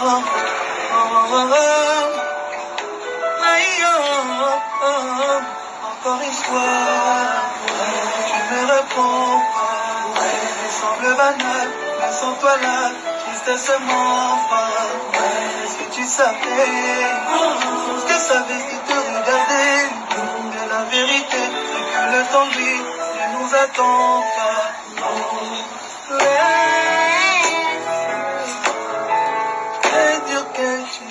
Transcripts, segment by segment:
Encore une fois, tu me réponds pas. Il semble banal, mais sans toi là, tristesse m'enfant. Si tu savais, ce que ça veut dire te regarder, mais la vérité, c'est que le temps lui ne nous attend pas. Laisse dire que tu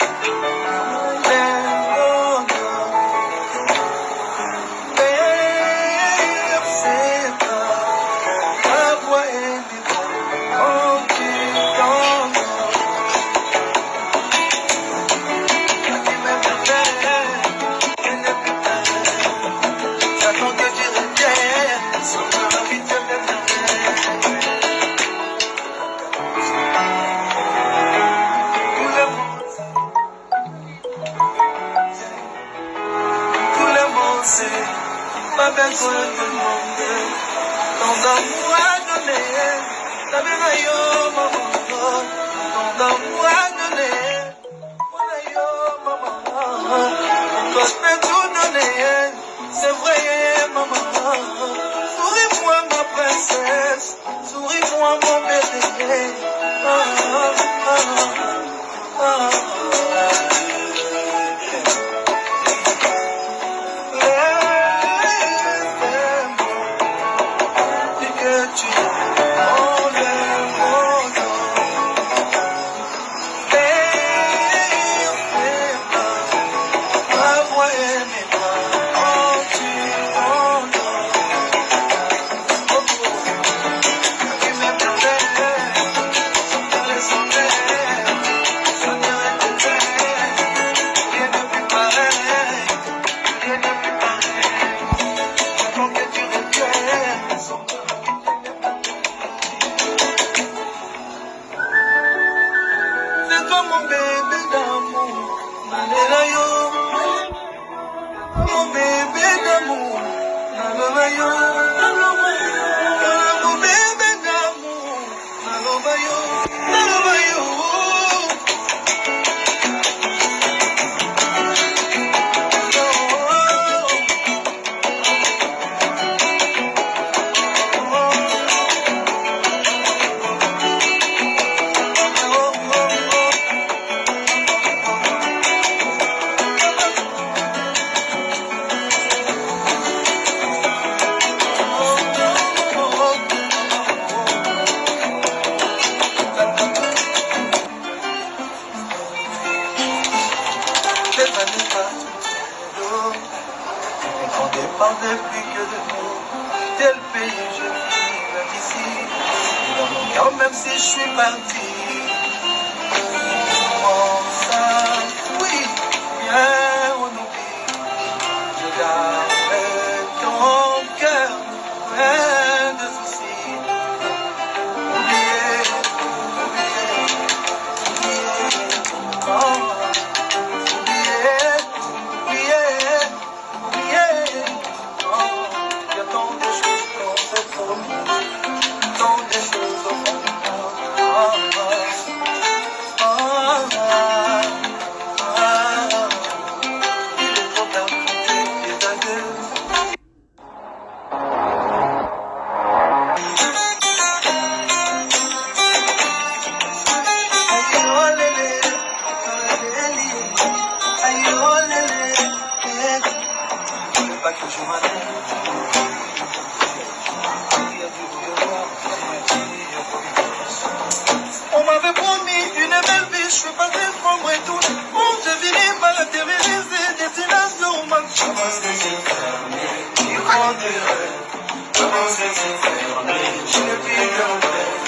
pas besoin de demander, tant d'amour à donner, la bénaïo, maman, tant d'amour à donner, maman, toi je peux tout donner, c'est vrai, maman, souris-moi ma princesse, souris-moi mon bébé, mon bébé d'amour, mon bébé d'amour, mon bébé d'amour, on dépend depuis que de nous, tel pays je vis d'ici, dans mon cœur même si je suis parti. Comment ça, oui, bien on oublie, je garde ton cœur plein de soucis. Oublier, oh. On m'avait promis une belle vie, je suis pas prendre et tout. On devinait mal intériorisé, destination man. Commence les yeux fermés, il prend des rêves. Commence les yeux fermés, je ne vis que